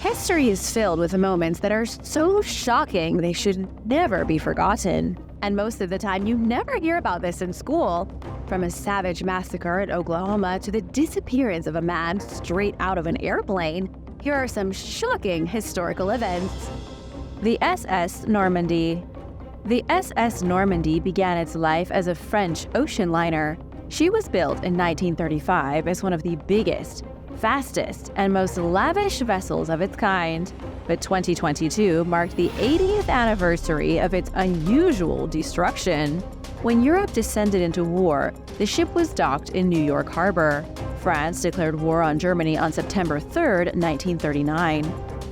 History is filled with moments that are so shocking they should never be forgotten. And most of the time, you never hear about this in school. From a savage massacre at Oklahoma to the disappearance of a man straight out of an airplane, here are some shocking historical events. The SS Normandy. The SS Normandy began its life as a French ocean liner. She was built in 1935 as one of the biggest, fastest, and most lavish vessels of its kind. But 2022 marked the 80th anniversary of its unusual destruction. When Europe descended into war, the ship was docked in New York Harbor. France declared war on Germany on September 3, 1939.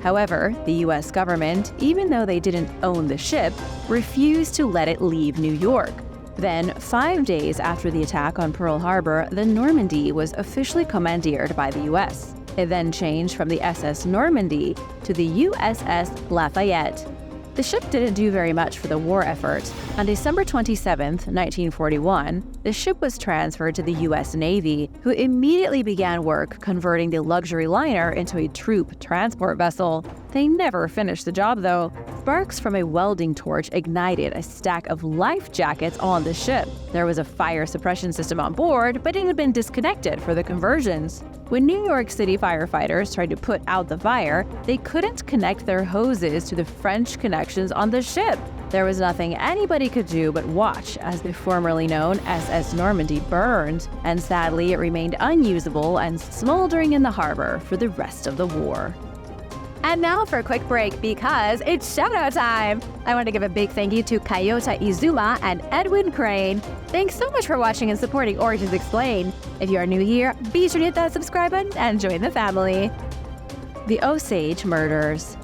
However, the U.S. government, even though they didn't own the ship, refused to let it leave New York. Then, 5 days after the attack on Pearl Harbor, the Normandy was officially commandeered by the U.S. It then changed from the SS Normandy to the USS Lafayette. The ship didn't do very much for the war effort. On December 27, 1941, the ship was transferred to the U.S. Navy, who immediately began work converting the luxury liner into a troop transport vessel. They never finished the job, though. Sparks from a welding torch ignited a stack of life jackets on the ship. There was a fire suppression system on board, but it had been disconnected for the conversions. When New York City firefighters tried to put out the fire, they couldn't connect their hoses to the French connections on the ship. There was nothing anybody could do but watch as the formerly known SS Normandy burned, and sadly it remained unusable and smoldering in the harbor for the rest of the war. And now for a quick break because it's shout-out time! I want to give a big thank you to Kayota Izuma and Edwin Crane. Thanks so much for watching and supporting Origins Explained. If you are new here, be sure to hit that subscribe button and join the family. The Oage Murders.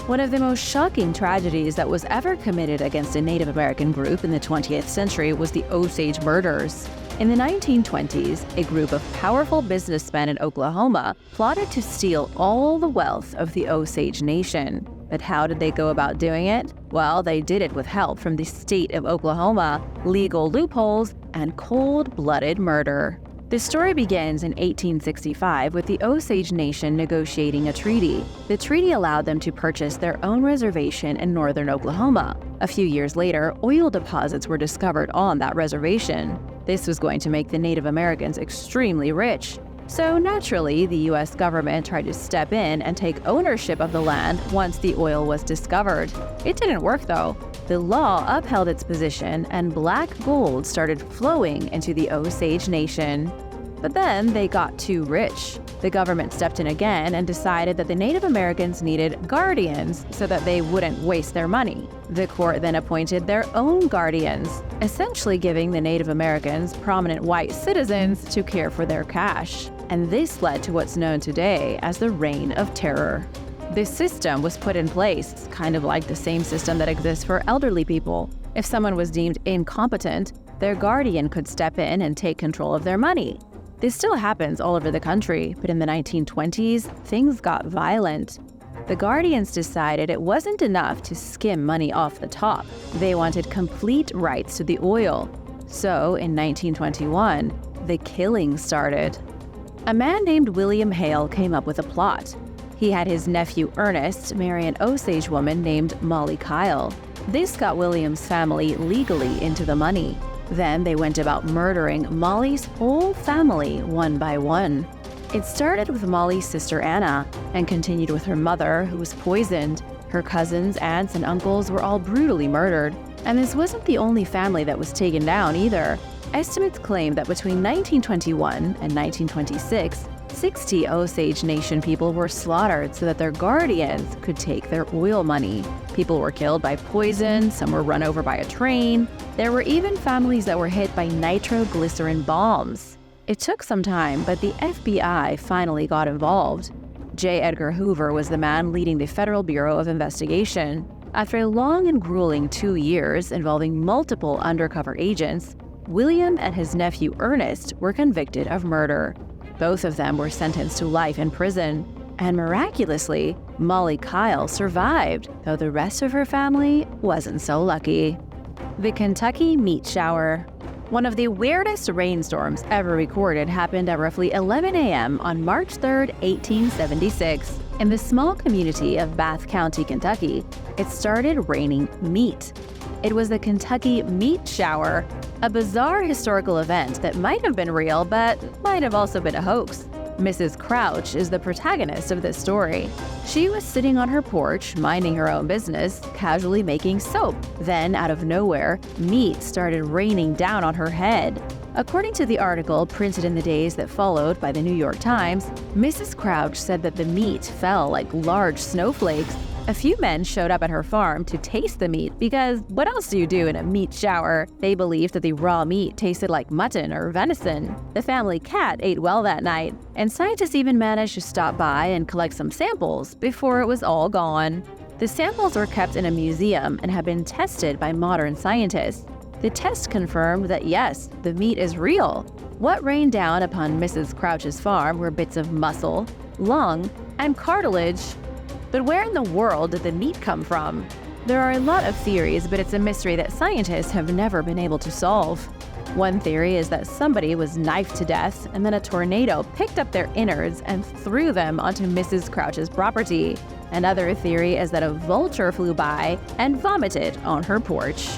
One of the most shocking tragedies that was ever committed against a Native American group in the 20th century was the Oage Murders. In the 1920s, a group of powerful businessmen in Oklahoma plotted to steal all the wealth of the Osage Nation. But how did they go about doing it? Well, they did it with help from the state of Oklahoma, legal loopholes, and cold-blooded murder. The story begins in 1865 with the Osage Nation negotiating a treaty. The treaty allowed them to purchase their own reservation in northern Oklahoma. A few years later, oil deposits were discovered on that reservation. This was going to make the Native Americans extremely rich. So naturally, the U.S. government tried to step in and take ownership of the land once the oil was discovered. It didn't work though. The law upheld its position and black gold started flowing into the Osage Nation. But then they got too rich. The government stepped in again and decided that the Native Americans needed guardians so that they wouldn't waste their money. The court then appointed their own guardians, essentially giving the Native Americans prominent white citizens to care for their cash. And this led to what's known today as the Reign of Terror. This system was put in place, kind of like the same system that exists for elderly people. If someone was deemed incompetent, their guardian could step in and take control of their money. This still happens all over the country, but in the 1920s, things got violent. The guardians decided it wasn't enough to skim money off the top. They wanted complete rights to the oil. So, in 1921, the killing started. A man named William Hale came up with a plot. He had his nephew Ernest marry an Osage woman named Molly Kyle. This got William's family legally into the money. Then they went about murdering Molly's whole family one by one. It started with Molly's sister Anna and continued with her mother, who was poisoned. Her cousins, aunts, and uncles were all brutally murdered. And this wasn't the only family that was taken down either. Estimates claim that between 1921 and 1926, 60 Osage Nation people were slaughtered so that their guardians could take their oil money. People were killed by poison, some were run over by a train. There were even families that were hit by nitroglycerin bombs. It took some time, but the FBI finally got involved. J. Edgar Hoover was the man leading the Federal Bureau of Investigation. After a long and grueling 2 years involving multiple undercover agents, William and his nephew Ernest were convicted of murder. Both of them were sentenced to life in prison. And miraculously, Molly Kyle survived, though the rest of her family wasn't so lucky. The Kentucky Meat Shower. One of the weirdest rainstorms ever recorded happened at roughly 11 a.m. on March 3, 1876. In the small community of Bath County, Kentucky, it started raining meat. It was the Kentucky Meat Shower, a bizarre historical event that might have been real but might have also been a hoax. Mrs. Crouch is the protagonist of this story. She was sitting on her porch, minding her own business, casually making soap. Then, out of nowhere, meat started raining down on her head. According to the article printed in the days that followed by the New York Times, Mrs. Crouch said that the meat fell like large snowflakes. A few men showed up at her farm to taste the meat because what else do you do in a meat shower? They believed that the raw meat tasted like mutton or venison. The family cat ate well that night, and scientists even managed to stop by and collect some samples before it was all gone. The samples were kept in a museum and have been tested by modern scientists. The test confirmed that yes, the meat is real. What rained down upon Mrs. Crouch's farm were bits of muscle, lung, and cartilage. But where in the world did the meat come from? There are a lot of theories, but it's a mystery that scientists have never been able to solve. One theory is that somebody was knifed to death and then a tornado picked up their innards and threw them onto Mrs. Crouch's property. Another theory is that a vulture flew by and vomited on her porch.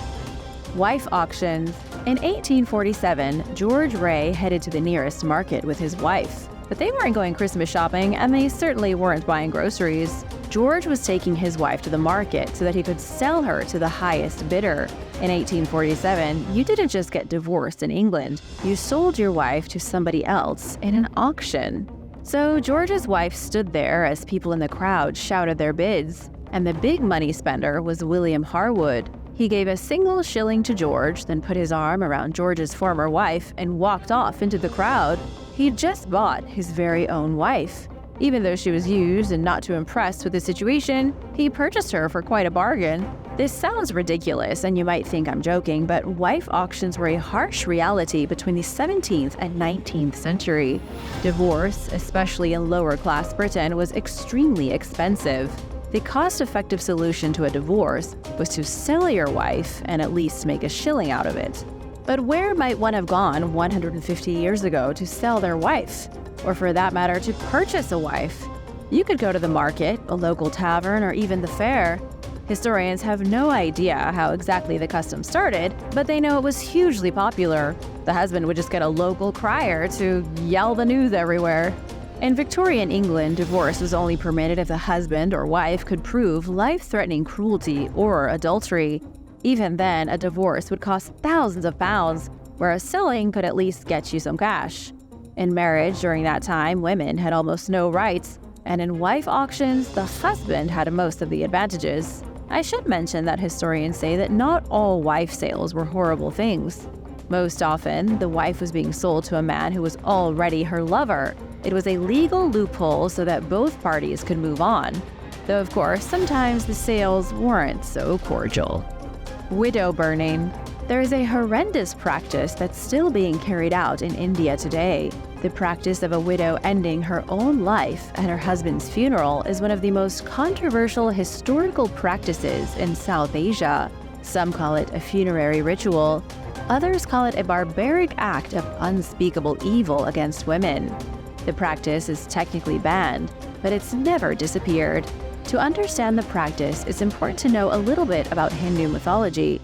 Wife auctions. In 1847, George Ray headed to the nearest market with his wife. But they weren't going Christmas shopping, and they certainly weren't buying groceries. George was taking his wife to the market so that he could sell her to the highest bidder. In 1847, you didn't just get divorced in England, you sold your wife to somebody else in an auction. So George's wife stood there as people in the crowd shouted their bids, and the big money spender was William Harwood. He gave a single shilling to George, then put his arm around George's former wife and walked off into the crowd. He'd just bought his very own wife. Even though she was used and not too impressed with the situation, he purchased her for quite a bargain. This sounds ridiculous, and you might think I'm joking, but wife auctions were a harsh reality between the 17th and 19th century. Divorce, especially in lower-class Britain, was extremely expensive. The cost-effective solution to a divorce was to sell your wife and at least make a shilling out of it. But where might one have gone 150 years ago to sell their wife? Or for that matter, to purchase a wife? You could go to the market, a local tavern, or even the fair. Historians have no idea how exactly the custom started, but they know it was hugely popular. The husband would just get a local crier to yell the news everywhere. In Victorian England, divorce was only permitted if the husband or wife could prove life-threatening cruelty or adultery. Even then, a divorce would cost thousands of pounds, whereas selling could at least get you some cash. In marriage during that time, women had almost no rights, and in wife auctions, the husband had most of the advantages. I should mention that historians say that not all wife sales were horrible things. Most often, the wife was being sold to a man who was already her lover. It was a legal loophole so that both parties could move on. Though, of course, sometimes the sales weren't so cordial. Widow burning. There is a horrendous practice that's still being carried out in India today. The practice of a widow ending her own life at her husband's funeral is one of the most controversial historical practices in South Asia. Some call it a funerary ritual. Others call it a barbaric act of unspeakable evil against women. The practice is technically banned, but it's never disappeared. To understand the practice, it's important to know a little bit about Hindu mythology.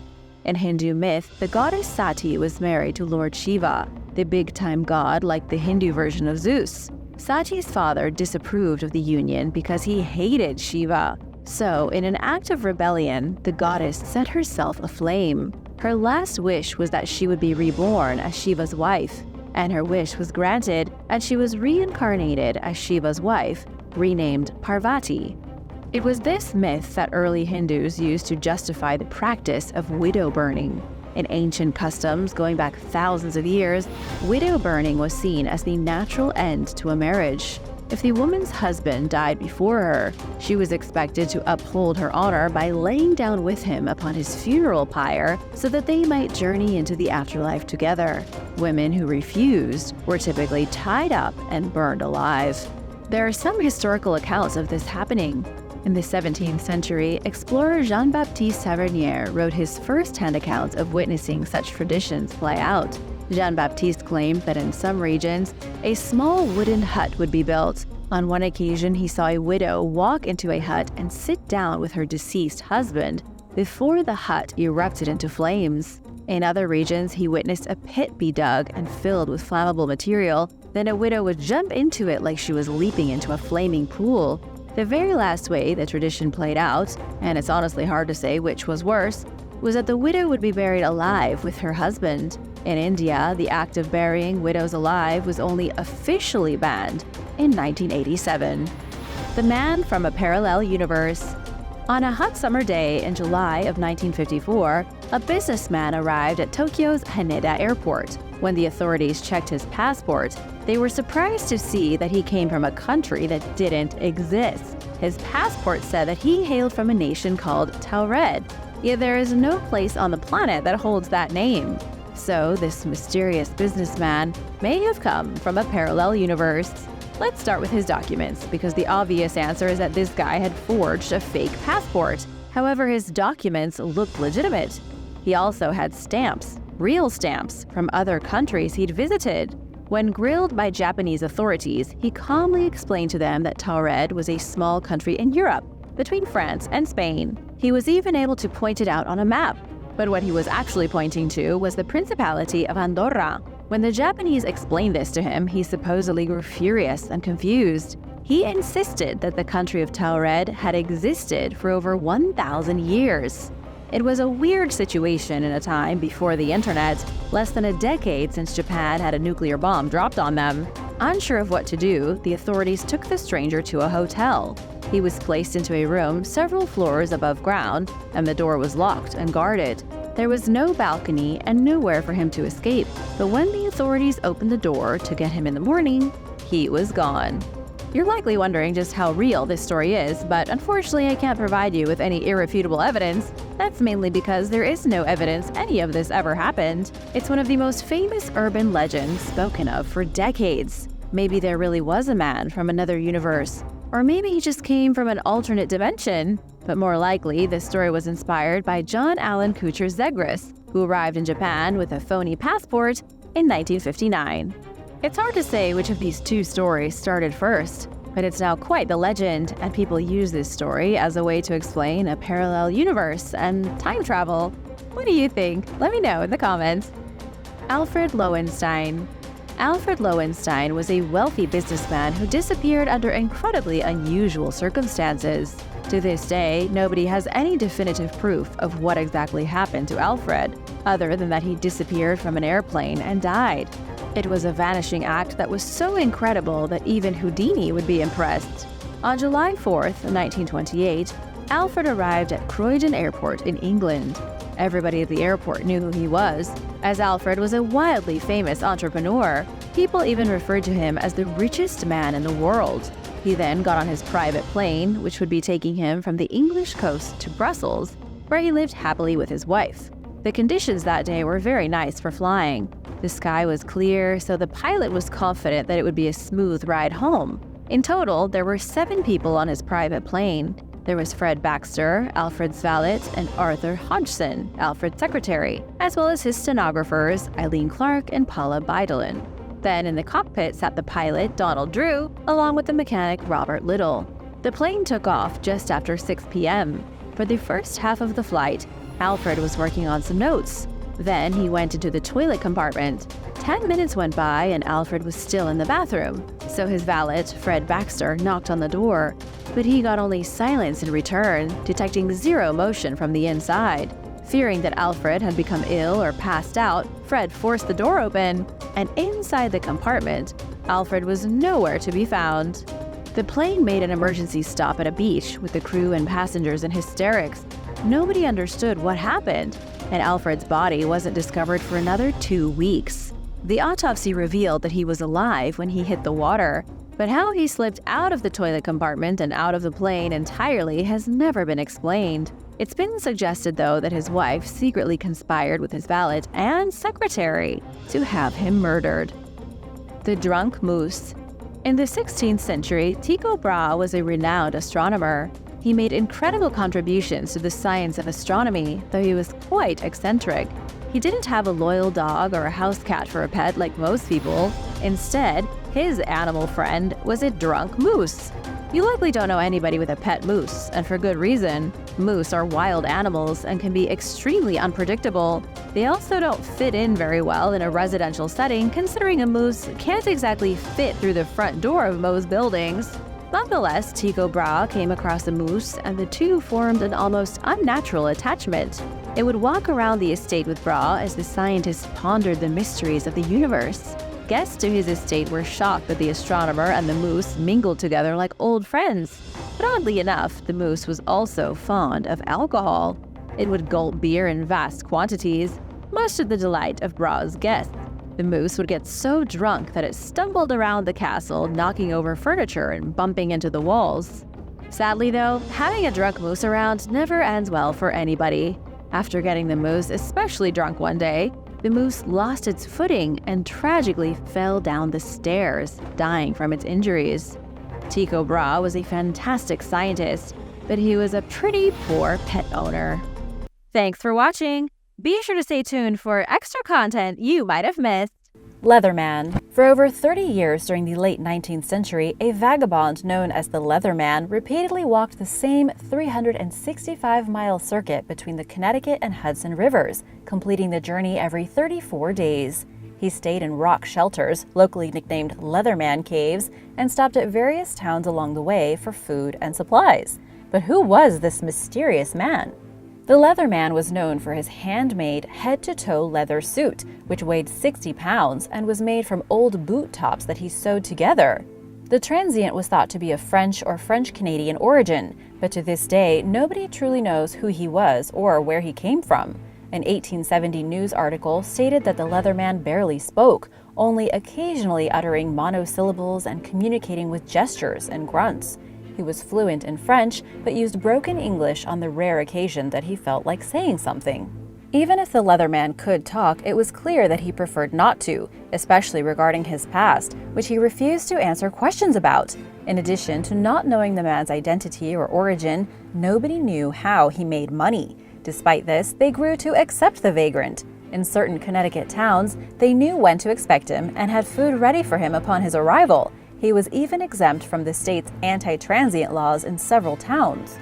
In Hindu myth, the goddess Sati was married to Lord Shiva, the big-time god like the Hindu version of Zeus. Sati's father disapproved of the union because he hated Shiva. So, in an act of rebellion, the goddess set herself aflame. Her last wish was that she would be reborn as Shiva's wife, and her wish was granted, and she was reincarnated as Shiva's wife, renamed Parvati. It was this myth that early Hindus used to justify the practice of widow burning. In ancient customs going back thousands of years, widow burning was seen as the natural end to a marriage. If the woman's husband died before her, she was expected to uphold her honor by laying down with him upon his funeral pyre so that they might journey into the afterlife together. Women who refused were typically tied up and burned alive. There are some historical accounts of this happening. In the 17th century, explorer Jean-Baptiste Tavernier wrote his first-hand account of witnessing such traditions play out. Jean-Baptiste claimed that in some regions, a small wooden hut would be built, On one occasion, he saw a widow walk into a hut and sit down with her deceased husband before the hut erupted into flames. In other regions, he witnessed a pit be dug and filled with flammable material. Then a widow would jump into it like she was leaping into a flaming pool. The very last way the tradition played out, and it's honestly hard to say which was worse, was that the widow would be buried alive with her husband. In India, the act of burying widows alive was only officially banned in 1987. The Man from a Parallel Universe. On a hot summer day in July of 1954, a businessman arrived at Tokyo's Haneda Airport. When the authorities checked his passport, they were surprised to see that he came from a country that didn't exist. His passport said that he hailed from a nation called Taured, yet there is no place on the planet that holds that name. So this mysterious businessman may have come from a parallel universe. Let's start with his documents, because the obvious answer is that this guy had forged a fake passport. However, his documents looked legitimate. He also had stamps, real stamps, from other countries he'd visited. When grilled by Japanese authorities, he calmly explained to them that Taured was a small country in Europe, between France and Spain. He was even able to point it out on a map. But what he was actually pointing to was the Principality of Andorra. When the Japanese explained this to him, he supposedly grew furious and confused. He insisted that the country of Taured had existed for over 1,000 years. It was a weird situation in a time before the internet, less than a decade since Japan had a nuclear bomb dropped on them. Unsure of what to do, the authorities took the stranger to a hotel. He was placed into a room several floors above ground, and the door was locked and guarded. There was no balcony and nowhere for him to escape, but when the authorities opened the door to get him in the morning, he was gone. You're likely wondering just how real this story is, but unfortunately I can't provide you with any irrefutable evidence. That's mainly because there is no evidence any of this ever happened. It's one of the most famous urban legends spoken of for decades. Maybe there really was a man from another universe. Or maybe he just came from an alternate dimension. But more likely, this story was inspired by John Allen Kuchar Zegras, who arrived in Japan with a phony passport in 1959. It's hard to say which of these two stories started first, but it's now quite the legend, and people use this story as a way to explain a parallel universe and time travel. What do you think? Let me know in the comments. Alfred Lowenstein. Alfred Lowenstein was a wealthy businessman who disappeared under incredibly unusual circumstances. To this day, nobody has any definitive proof of what exactly happened to Alfred, other than that he disappeared from an airplane and died. It was a vanishing act that was so incredible that even Houdini would be impressed. On July 4th, 1928, Alfred arrived at Croydon Airport in England. Everybody at the airport knew who he was, as Alfred was a wildly famous entrepreneur. People even referred to him as the richest man in the world. He then got on his private plane, which would be taking him from the English coast to Brussels, where he lived happily with his wife. The conditions that day were very nice for flying. The sky was clear, so the pilot was confident that it would be a smooth ride home. In total, there were 7 people on his private plane. There was Fred Baxter, Alfred's valet, and Arthur Hodgson, Alfred's secretary, as well as his stenographers, Eileen Clark and Paula Beidelin. Then in the cockpit sat the pilot, Donald Drew, along with the mechanic, Robert Little. The plane took off just after 6 p.m. For the first half of the flight, Alfred was working on some notes. Then he went into the toilet compartment. 10 minutes went by and Alfred was still in the bathroom, so his valet, Fred Baxter, knocked on the door. But he got only silence in return, detecting zero motion from the inside. Fearing that Alfred had become ill or passed out, Fred forced the door open, and inside the compartment, Alfred was nowhere to be found. The plane made an emergency stop at a beach with the crew and passengers in hysterics. Nobody understood what happened, and Alfred's body wasn't discovered for another 2 weeks. The autopsy revealed that he was alive when he hit the water, but how he slipped out of the toilet compartment and out of the plane entirely has never been explained. It's been suggested, though, that his wife secretly conspired with his valet and secretary to have him murdered. The Drunk Moose. In the 16th century, Tycho Brahe was a renowned astronomer. He made incredible contributions to the science of astronomy, though he was quite eccentric. He didn't have a loyal dog or a house cat for a pet like most people. Instead, His animal friend was a drunk moose. You likely don't know anybody with a pet moose, and for good reason. Moose are wild animals and can be extremely unpredictable. They also don't fit in very well in a residential setting, considering a moose can't exactly fit through the front door of most buildings. Nonetheless, Tycho Brahe came across a moose, and the two formed an almost unnatural attachment. It would walk around the estate with Brahe as the scientist pondered the mysteries of the universe. Guests to his estate were shocked that the astronomer and the moose mingled together like old friends. But oddly enough, the moose was also fond of alcohol. It would gulp beer in vast quantities, much to the delight of Brahe's guests. The moose would get so drunk that it stumbled around the castle, knocking over furniture and bumping into the walls. Sadly though, having a drunk moose around never ends well for anybody. After getting the moose especially drunk one day, the moose lost its footing and tragically fell down the stairs, dying from its injuries. Tycho Brahe was a fantastic scientist, but he was a pretty poor pet owner. Thanks for watching! Be sure to stay tuned for extra content you might have missed. Leatherman. For over 30 years during the late 19th century, a vagabond known as the Leatherman repeatedly walked the same 365-mile circuit between the Connecticut and Hudson rivers, completing the journey every 34 days. He stayed in rock shelters, locally nicknamed Leatherman Caves, and stopped at various towns along the way for food and supplies. But who was this mysterious man? The Leatherman was known for his handmade head-to-toe leather suit, which weighed 60 pounds and was made from old boot tops that he sewed together. The transient was thought to be of French or French-Canadian origin, but to this day, nobody truly knows who he was or where he came from. An 1870 news article stated that the Leatherman barely spoke, only occasionally uttering monosyllables and communicating with gestures and grunts. He was fluent in French, but used broken English on the rare occasion that he felt like saying something. Even if the Leatherman could talk, it was clear that he preferred not to, especially regarding his past, which he refused to answer questions about. In addition to not knowing the man's identity or origin, nobody knew how he made money. Despite this, they grew to accept the vagrant. In certain Connecticut towns, they knew when to expect him and had food ready for him upon his arrival. He was even exempt from the state's anti-transient laws in several towns.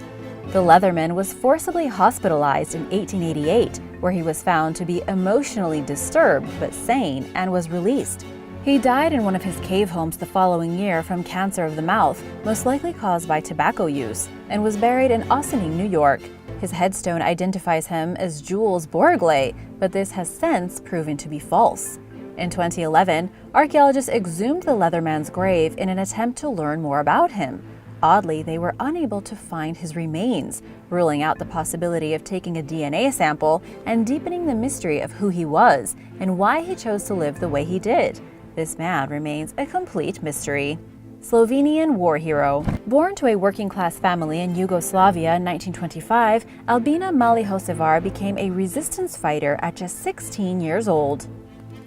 The Leatherman was forcibly hospitalized in 1888, where he was found to be emotionally disturbed but sane and was released. He died in one of his cave homes the following year from cancer of the mouth, most likely caused by tobacco use, and was buried in Ossining, New York. His headstone identifies him as Jules Bourglet, but this has since proven to be false. In 2011, archaeologists exhumed the Leatherman's grave in an attempt to learn more about him. Oddly, they were unable to find his remains, ruling out the possibility of taking a DNA sample and deepening the mystery of who he was and why he chose to live the way he did. This man remains a complete mystery. Slovenian War Hero. Born to a working-class family in Yugoslavia in 1925, Albina Malihosevar became a resistance fighter at just 16 years old.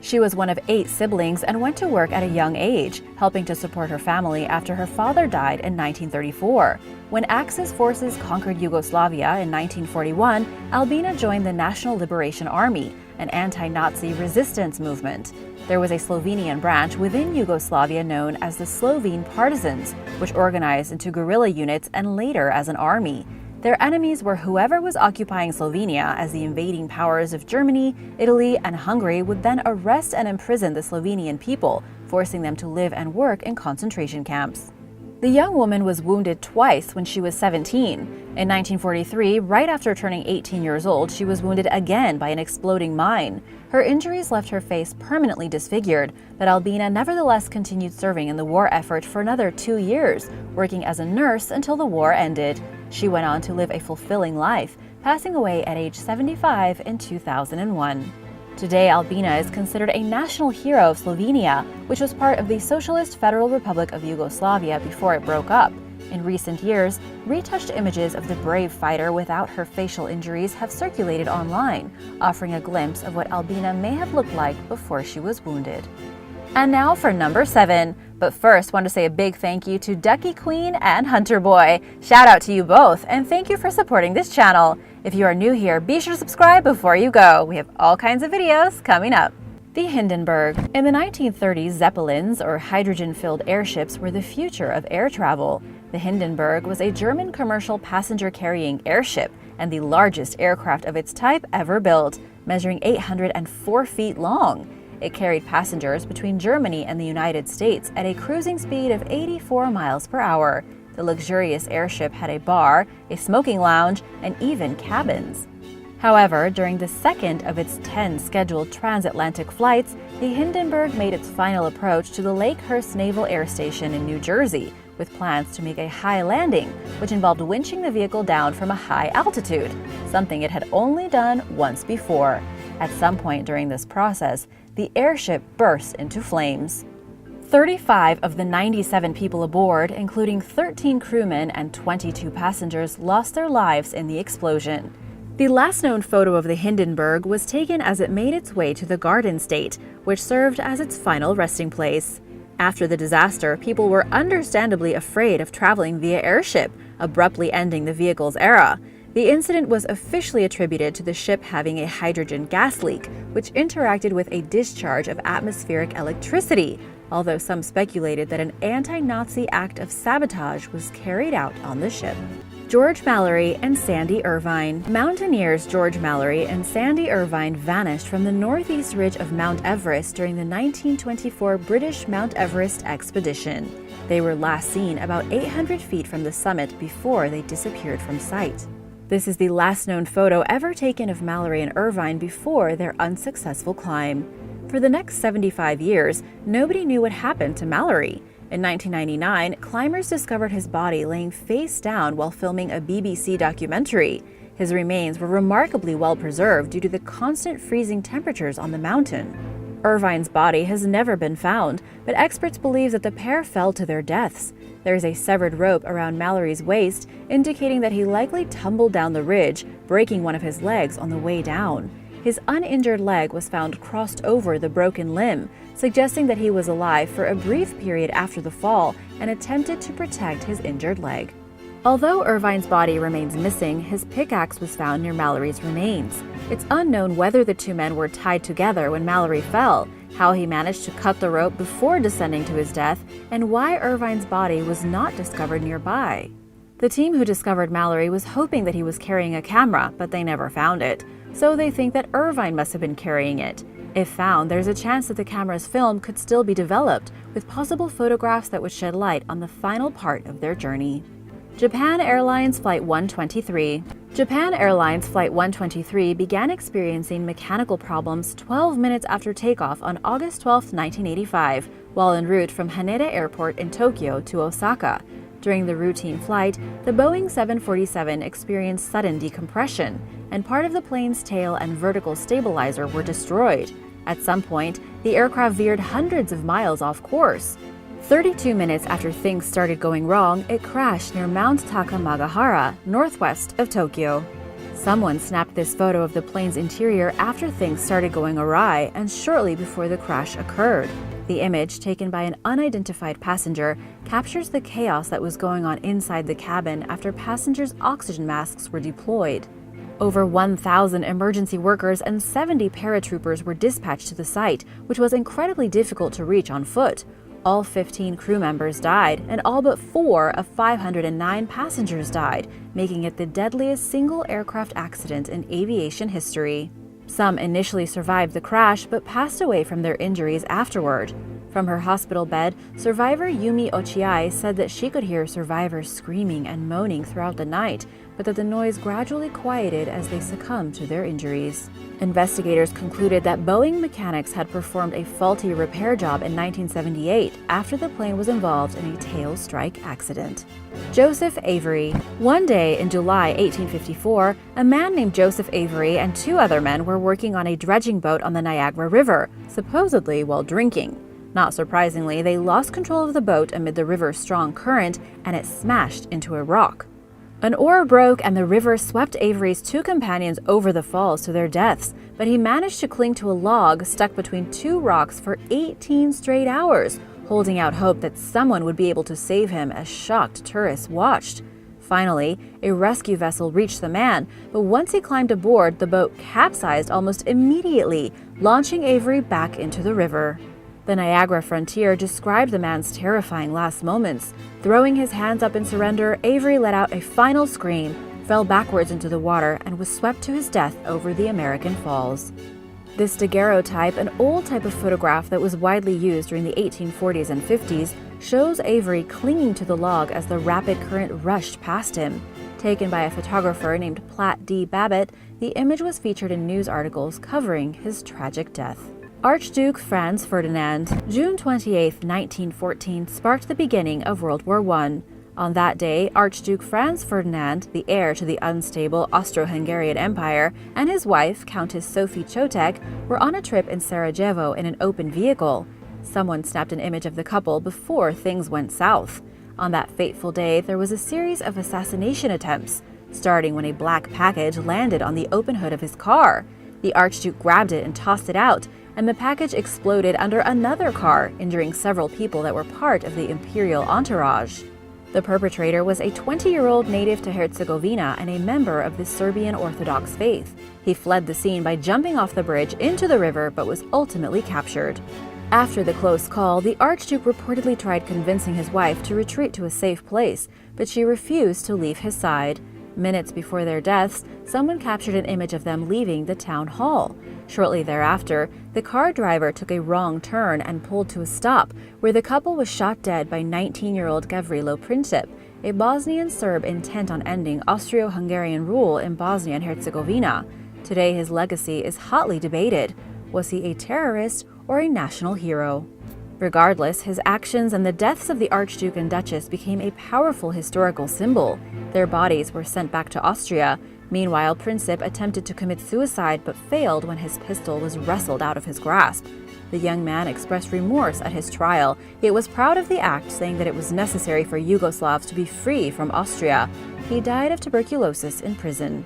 She was one of 8 siblings and went to work at a young age, helping to support her family after her father died in 1934. When Axis forces conquered Yugoslavia in 1941, Albina joined the National Liberation Army, an anti-Nazi resistance movement. There was a Slovenian branch within Yugoslavia known as the Slovene Partisans, which organized into guerrilla units and later as an army. Their enemies were whoever was occupying Slovenia, as the invading powers of Germany, Italy, and Hungary would then arrest and imprison the Slovenian people, forcing them to live and work in concentration camps. The young woman was wounded twice when she was 17. In 1943, right after turning 18 years old, she was wounded again by an exploding mine. Her injuries left her face permanently disfigured, but Albina nevertheless continued serving in the war effort for another 2 years, working as a nurse until the war ended. She went on to live a fulfilling life, passing away at age 75 in 2001. Today, Albina is considered a national hero of Slovenia, which was part of the Socialist Federal Republic of Yugoslavia before it broke up. In recent years, retouched images of the brave fighter without her facial injuries have circulated online, offering a glimpse of what Albina may have looked like before she was wounded. And now for number 7. But first, want to say a big thank you to Ducky Queen and Hunter Boy. Shout out to you both, and thank you for supporting this channel. If you are new here, be sure to subscribe before you go. We have all kinds of videos coming up. The Hindenburg. In the 1930s, Zeppelins, or hydrogen-filled airships, were the future of air travel. The Hindenburg was a German commercial passenger-carrying airship and the largest aircraft of its type ever built, measuring 804 feet long. It carried passengers between Germany and the United States at a cruising speed of 84 miles per hour. The luxurious airship had a bar, a smoking lounge, and even cabins. However, during the second of its 10 scheduled transatlantic flights, the Hindenburg made its final approach to the Lakehurst Naval Air Station in New Jersey, with plans to make a high landing, which involved winching the vehicle down from a high altitude, something it had only done once before. At some point during this process, the airship burst into flames. 35 of the 97 people aboard, including 13 crewmen and 22 passengers, lost their lives in the explosion. The last known photo of the Hindenburg was taken as it made its way to the Garden State, which served as its final resting place. After the disaster, people were understandably afraid of traveling via airship, abruptly ending the vehicle's era. The incident was officially attributed to the ship having a hydrogen gas leak, which interacted with a discharge of atmospheric electricity, although some speculated that an anti-Nazi act of sabotage was carried out on the ship. George Mallerie and Sandy Irvine. Mountaineers George Mallerie and Sandy Irvine vanished from the northeast ridge of Mount Everest during the 1924 British Mount Everest expedition. They were last seen about 800 feet from the summit before they disappeared from sight. This is the last known photo ever taken of Mallerie and Irvine before their unsuccessful climb. For the next 75 years, nobody knew what happened to Mallerie. In 1999, climbers discovered his body laying face down while filming a BBC documentary. His remains were remarkably well preserved due to the constant freezing temperatures on the mountain. Irvine's body has never been found, but experts believe that the pair fell to their deaths. There is a severed rope around Mallerie's waist, indicating that he likely tumbled down the ridge, breaking one of his legs on the way down. His uninjured leg was found crossed over the broken limb, suggesting that he was alive for a brief period after the fall and attempted to protect his injured leg. Although Irvine's body remains missing, his pickaxe was found near Mallerie's remains. It's unknown whether the two men were tied together when Mallerie fell, how he managed to cut the rope before descending to his death, and why Irvine's body was not discovered nearby. The team who discovered Mallerie was hoping that he was carrying a camera, but they never found it. So they think that Irvine must have been carrying it. If found, there's a chance that the camera's film could still be developed, with possible photographs that would shed light on the final part of their journey. Japan Airlines Flight 123. Japan Airlines Flight 123 began experiencing mechanical problems 12 minutes after takeoff on August 12, 1985, while en route from Haneda Airport in Tokyo to Osaka. During the routine flight, the Boeing 747 experienced sudden decompression, and part of the plane's tail and vertical stabilizer were destroyed. At some point, the aircraft veered hundreds of miles off course. 32 minutes after things started going wrong, it crashed near Mount Takamagahara, northwest of Tokyo. Someone snapped this photo of the plane's interior after things started going awry and shortly before the crash occurred. The image, taken by an unidentified passenger, captures the chaos that was going on inside the cabin after passengers' oxygen masks were deployed. Over 1,000 emergency workers and 70 paratroopers were dispatched to the site, which was incredibly difficult to reach on foot. All 15 crew members died, and all but 4 of 509 passengers died, making it the deadliest single aircraft accident in aviation history. Some initially survived the crash but passed away from their injuries afterward. From her hospital bed, survivor Yumi Ochiai said that she could hear survivors screaming and moaning throughout the night, but that the noise gradually quieted as they succumbed to their injuries. Investigators concluded that Boeing mechanics had performed a faulty repair job in 1978 after the plane was involved in a tail strike accident. Joseph Avery. One day in July 1854, a man named Joseph Avery and 2 other men were working on a dredging boat on the Niagara River, supposedly while drinking. Not surprisingly, they lost control of the boat amid the river's strong current, and it smashed into a rock. An oar broke and the river swept Avery's 2 companions over the falls to their deaths, but he managed to cling to a log stuck between 2 rocks for 18 straight hours, holding out hope that someone would be able to save him as shocked tourists watched. Finally, a rescue vessel reached the man, but once he climbed aboard, the boat capsized almost immediately, launching Avery back into the river. The Niagara Frontier described the man's terrifying last moments. Throwing his hands up in surrender, Avery let out a final scream, fell backwards into the water, and was swept to his death over the American Falls. This daguerreotype, an old type of photograph that was widely used during the 1840s and 50s, shows Avery clinging to the log as the rapid current rushed past him. Taken by a photographer named Platt D. Babbitt, the image was featured in news articles covering his tragic death. Archduke Franz Ferdinand. June 28, 1914, sparked the beginning of World War I. On that day, Archduke Franz Ferdinand, the heir to the unstable Austro-Hungarian Empire, and his wife, Countess Sophie Chotek, were on a trip in Sarajevo in an open vehicle. Someone snapped an image of the couple before things went south. On that fateful day, there was a series of assassination attempts, starting when a black package landed on the open hood of his car. The Archduke grabbed it and tossed it out, and the package exploded under another car, injuring several people that were part of the imperial entourage. The perpetrator was a 20-year-old native to Herzegovina and a member of the Serbian Orthodox faith. He fled the scene by jumping off the bridge into the river but was ultimately captured. After the close call, the Archduke reportedly tried convincing his wife to retreat to a safe place, but she refused to leave his side. Minutes before their deaths, someone captured an image of them leaving the town hall. Shortly thereafter, the car driver took a wrong turn and pulled to a stop, where the couple was shot dead by 19-year-old Gavrilo Princip, a Bosnian Serb intent on ending Austro-Hungarian rule in Bosnia and Herzegovina. Today, his legacy is hotly debated. Was he a terrorist or a national hero? Regardless, his actions and the deaths of the Archduke and Duchess became a powerful historical symbol. Their bodies were sent back to Austria. Meanwhile, Princip attempted to commit suicide but failed when his pistol was wrestled out of his grasp. The young man expressed remorse at his trial, yet was proud of the act, saying that it was necessary for Yugoslavs to be free from Austria. He died of tuberculosis in prison.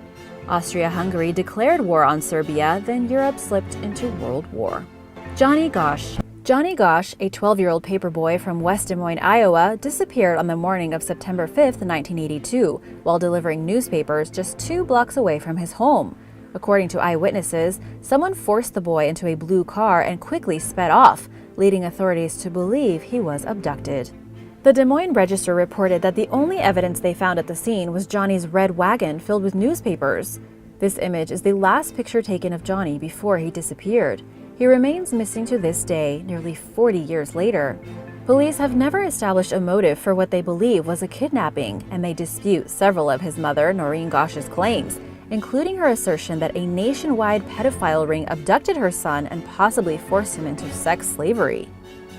Austria-Hungary declared war on Serbia, then Europe slipped into World War. Johnny Gosch. Johnny Gosch, a 12-year-old paperboy from West Des Moines, Iowa, disappeared on the morning of September 5, 1982, while delivering newspapers just 2 blocks away from his home. According to eyewitnesses, someone forced the boy into a blue car and quickly sped off, leading authorities to believe he was abducted. The Des Moines Register reported that the only evidence they found at the scene was Johnny's red wagon filled with newspapers. This image is the last picture taken of Johnny before he disappeared. He remains missing to this day, nearly 40 years later. Police have never established a motive for what they believe was a kidnapping, and they dispute several of his mother, Noreen Gosch's claims, including her assertion that a nationwide pedophile ring abducted her son and possibly forced him into sex slavery.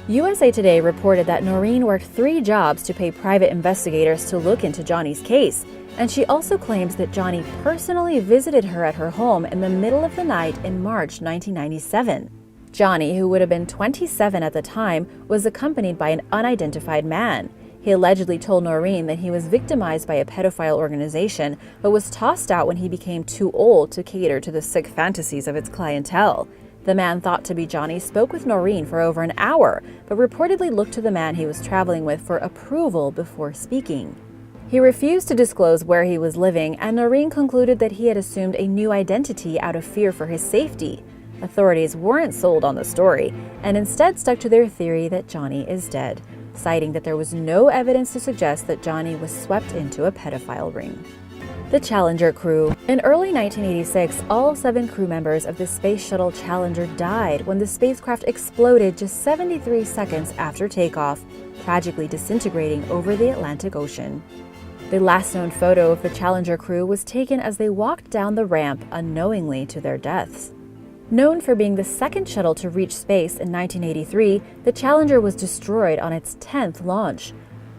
USA Today reported that Noreen worked 3 jobs to pay private investigators to look into Johnny's case, and she also claims that Johnny personally visited her at her home in the middle of the night in March 1997. Johnny, who would have been 27 at the time, was accompanied by an unidentified man. He allegedly told Noreen that he was victimized by a pedophile organization, but was tossed out when he became too old to cater to the sick fantasies of its clientele. The man thought to be Johnny spoke with Noreen for over an hour, but reportedly looked to the man he was traveling with for approval before speaking. He refused to disclose where he was living, and Noreen concluded that he had assumed a new identity out of fear for his safety. Authorities weren't sold on the story, and instead stuck to their theory that Johnny is dead, citing that there was no evidence to suggest that Johnny was swept into a pedophile ring. The Challenger crew. In early 1986, all 7 crew members of the Space Shuttle Challenger died when the spacecraft exploded just 73 seconds after takeoff, tragically disintegrating over the Atlantic Ocean. The last known photo of the Challenger crew was taken as they walked down the ramp unknowingly to their deaths. Known for being the second shuttle to reach space in 1983, the Challenger was destroyed on its 10th launch.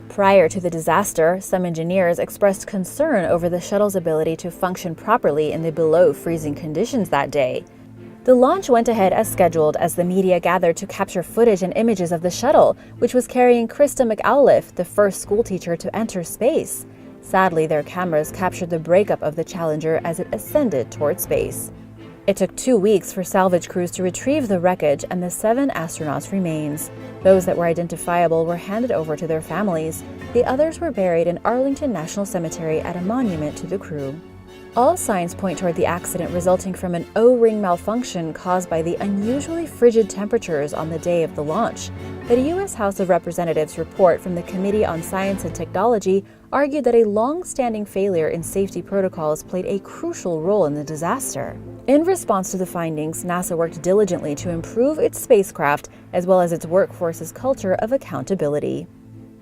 Prior to the disaster, some engineers expressed concern over the shuttle's ability to function properly in the below-freezing conditions that day. The launch went ahead as scheduled as the media gathered to capture footage and images of the shuttle, which was carrying Krista McAuliffe, the first schoolteacher to enter space. Sadly, their cameras captured the breakup of the Challenger as it ascended toward space. It took 2 weeks for salvage crews to retrieve the wreckage and the 7 astronauts' remains. Those that were identifiable were handed over to their families. The others were buried in Arlington National Cemetery at a monument to the crew. All signs point toward the accident resulting from an O-ring malfunction caused by the unusually frigid temperatures on the day of the launch. But a U.S. House of Representatives report from the Committee on Science and Technology argued that a long-standing failure in safety protocols played a crucial role in the disaster. In response to the findings, NASA worked diligently to improve its spacecraft as well as its workforce's culture of accountability.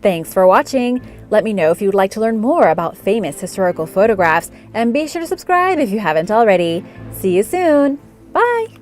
Thanks for watching! Let me know if you would like to learn more about famous historical photographs, and be sure to subscribe if you haven't already. See you soon! Bye!